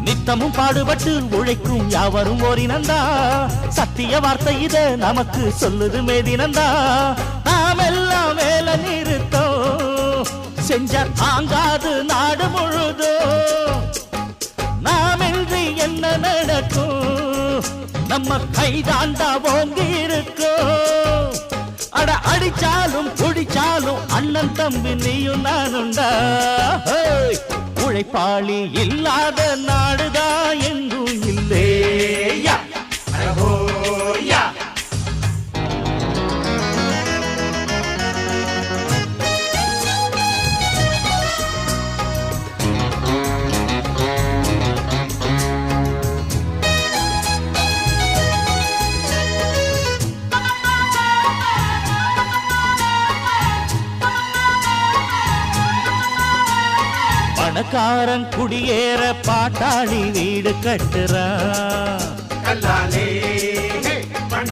நித்தமும் பாடுபட்டு உழைக்கும் யாவரும் ஓரினந்தா சத்திய வார்த்தை இத நமக்கு சொல்லுது மேதினந்தா நாம் எல்லாம் வேலை நிறுத்தோம் செஞ்ச தாங்காது நாடு முழுதோ நாமின்றி என்ன நடக்கும் நம்ம கைதாண்டா ஓங்கி இருக்கோம் அட அடிச்சாலும் குடிச்சாலும் அண்ணன் தம்பி நீயும் நானுண்டா உழைப்பாளி இல்லாத நாடுதான் எங்கும் இல்லையா பணக்காரன் குடியேற பாட்டாளி வீடு கட்டுறான்